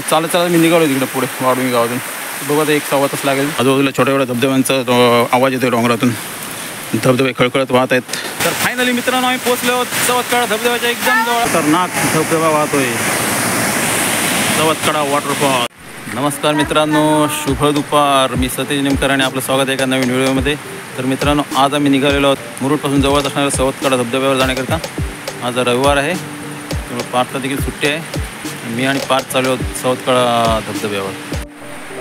चालत चालत मी निघालो तिकडे पुढे वाढून गावातून. बघू आता 1-1.25 तास लागेल. आजूबाजूला छोट्या छोट्या धबधब्यांचा आवाज येतो डोंगरातून. धबधबे खळखळत वाहत आहेत. तर फायनली मित्रांनो आम्ही पोहोचलो सवतकडा धबधब्याच्या एकदम जवळ. खतरनाक धबधबा वाहतोय सवतकडा वॉटरफॉल. नमस्कार मित्रांनो, शुभ दुपार. मी सतीश निमकर आणि आपलं स्वागत आहे एका नवीन व्हिडिओमध्ये. तर मित्रांनो आज आम्ही निघालेलो आहोत मुरुडपासून जवळ असणाऱ्या सवतकडा धबधब्यावर जाण्याकरता. आज रविवार आहे त्यामुळे पार्थला देखील सुट्टी आहे. मी आणि पार्थ चालू आहोत सवतकडा धबधब्यावर.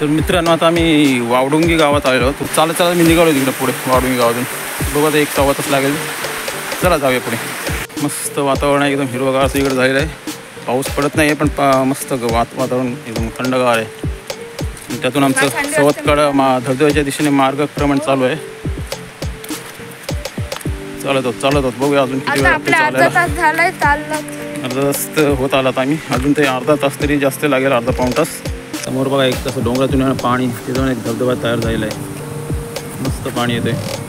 तर मित्रांनो आता आम्ही वावडुंगी गावात आलेलो आहोत. चालत चालत मी निघालो तिकडे पुढे वावडुंगी गावातून. बघू आता 1-1.25 तास लागेल. चला जाऊया पुढे. मस्त वातावरण आहे, एकदम हिरवगार असं इकडे झालेलं आहे. पाऊस पडत नाही आहे पण मस्त वातावरण एकदम थंडगार आहे. त्यातून आमचं सवतकडा धबधब्याच्या दिशेने मार्गक्रमण चालू आहे. चालत होत बघूया अजून किती वेळ अर्धा तास होत आलात आम्ही. अजून ते अर्धा तास तरी जास्त लागेल, अर्धा पाऊण तास. समोर बघा एक तसं डोंगरातून पाणी, तिथून एक धबधबा तयार झालेला आहे. मस्त पाणी येते.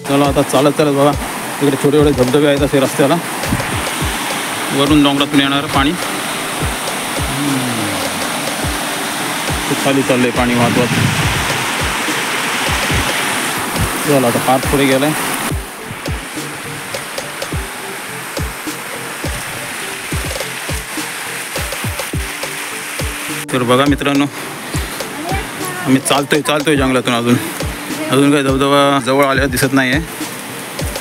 चला आता चालत बघा इकडे छोटे छोटे धबधबे आहेत असे रस्त्याला. वरून डोंगरातून येणारं पाणी खूप खाली चाललं आहे पाणी वाहत. चला आता पार्थ पुढे गेला आहे. तर बघा मित्रांनो आम्ही चालतोय जंगलातून. अजून काही धबधबा जवळ आलेला दिसत नाही आहे.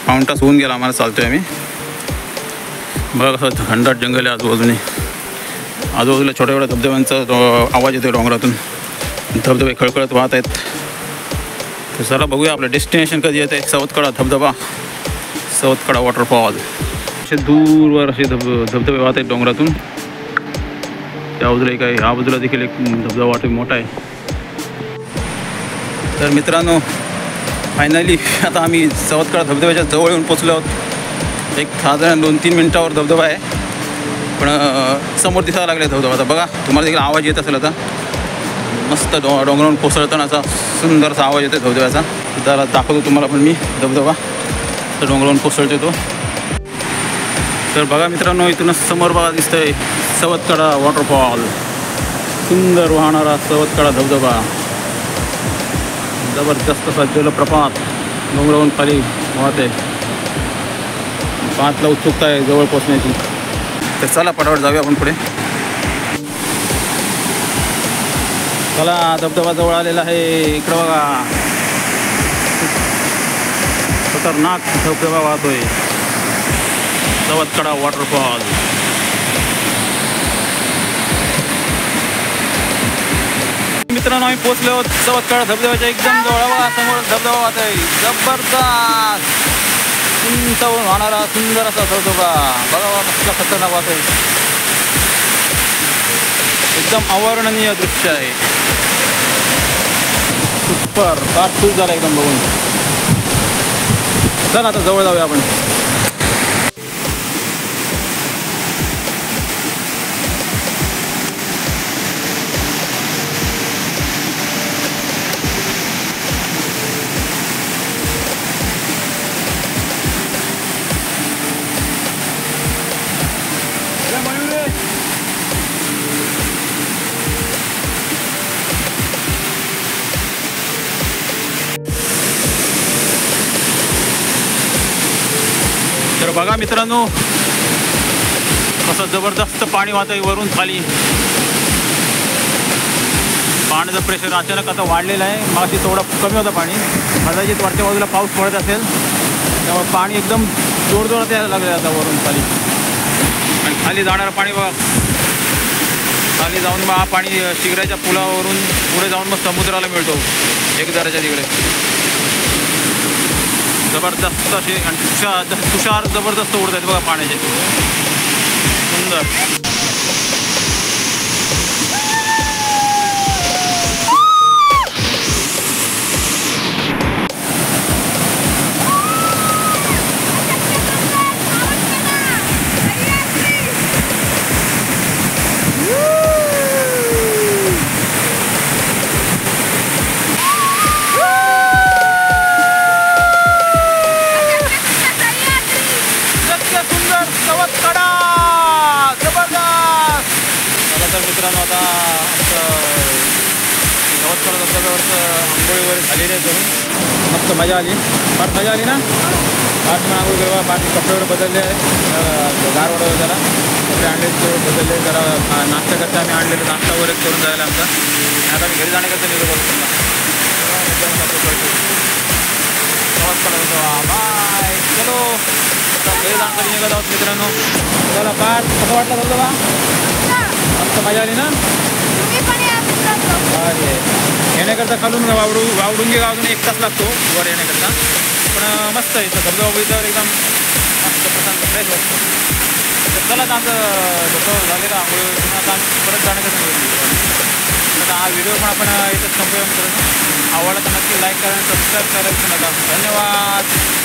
पाऊण तास होऊन गेला आम्हाला चालतोय आम्ही. बघा कसं घनदाट जंगल आहे आजूबाजूला छोट्या छोट्या धबधब्यांचा आवाज येतो डोंगरातून. धबधबे खळखळत वाहत आहेत. तर जरा बघूया आपलं डेस्टिनेशन कधी येतं आहे. सवतकडा धबधबा, सवतकडा वॉटरफॉल. असे दूरवर असे धबधबे वाहत आहेत डोंगरातून. त्या बाजूला एक आहे, ह्या बाजूला देखील एक धबधबा वाटतो मोठा आहे. तर मित्रांनो फायनली आता आम्ही सवतकडा धबधब्याच्या जवळ येऊन पोचलो आहोत. एक साधारण 2-3 मिनटावर धबधबा आहे पण समोर दिसायला लागले धबधबा. आता बघा तुम्हाला देखील आवाज येत असेल. आता मस्त डोंगरावरून कोसळताना असा सुंदरसा आवाज येतो धबधब्याचा. त्याला दाखवतो तुम्हाला पण मी धबधबा. तर डोंगरावरून कोसळतो तो. तर बघा मित्रांनो इथूनच समोर बघा दिसतंय सवतकडा वॉटरफॉल. सुंदर वाहणारा सवतकडा धबधबा. जबरदस्त असा जलप्रपात डोंगरावरून खाली वाहते. पाहतला उत्सुकता आहे जवळ पोचण्याची. तर चला पटापट जाऊया आपण पुढे. चला धबधबा जवळ आलेला आहे. इकडं बघा खतरनाक धबधबा वाहतोय सवतकडा वॉटरफॉल. मित्रांनो आम्ही पोहोचलो आहोत सवतकडा धबधब्याच्या एकदम जवळ. समोर धबधबा वाहतोय जबरदस्त उंच वाहणारा सुंदर असा धबधबा. बघा कसला खतरनाक वाहतोय. एकदम अवर्णनीय दृश्य आहे. सुपर काटूस झाला एकदम बघून. चला आता जवळ जाऊया आपण. तर बघा मित्रांनो कसं जबरदस्त पाणी वाहतंय वरून खाली. पाण्याचं प्रेशर अचानक आता वाढलेलं आहे. मागची थोडं कमी होतं पाणी. कदाचित वरच्या बाजूला पाऊस पडत असेल त्यामुळे पाणी एकदम जोरजोरात यायला लागलं आता वरून खाली. आणि खाली जाणारं पाणी बघा. खाली जाऊन मग हा पाणी शिगऱ्याच्या पुलावरून पुढे जाऊन मग समुद्राला मिळतो एक दराच्या तिकडे. जबरदस्त असे आणि तुषार जबरदस्त उडत आहेत बघा पाण्याचे. सुंदर आंघोळी वगैरे झालेली आहे करून मस्त मजा आली. फार मजा आली ना. पाच पण आंघोळ केव्हा पाच कपडे वगैरे बदलले आहे. गार वगैरे जरा कपडे आणले बदलले जरा नाश्ता करता आम्ही आणलेलं नाश्ता वगैरे करून जायला आमचा. आणि आता मी घरी जाण्याकरता निघत असतो. बाय चलो आता घरी जाण्यासाठी निघत आहोत मित्रांनो. चला पाच कसं वाटलं धबधबा? मस्त मजा आली ना. तुम्ही पण या मित्रांनो. अरे येण्याकरता खालून वावडुंगे गावातून 1 तास लागतो वर येण्याकरता. पण मस्त आहे इथं धबधबा बघितल्यावर एकदम मस्त प्रशांत फ्रेश वाटतं. तर चला आता आमचं धबधबा झालेला आंघोळ आता आम्ही परत जाण्याकरता निघतो. आता हा व्हिडिओ पण आपण इथंच संपूया मित्रांनो. आवडला तर नक्की लाईक करा आणि सबस्क्राईब करायचं नका. धन्यवाद.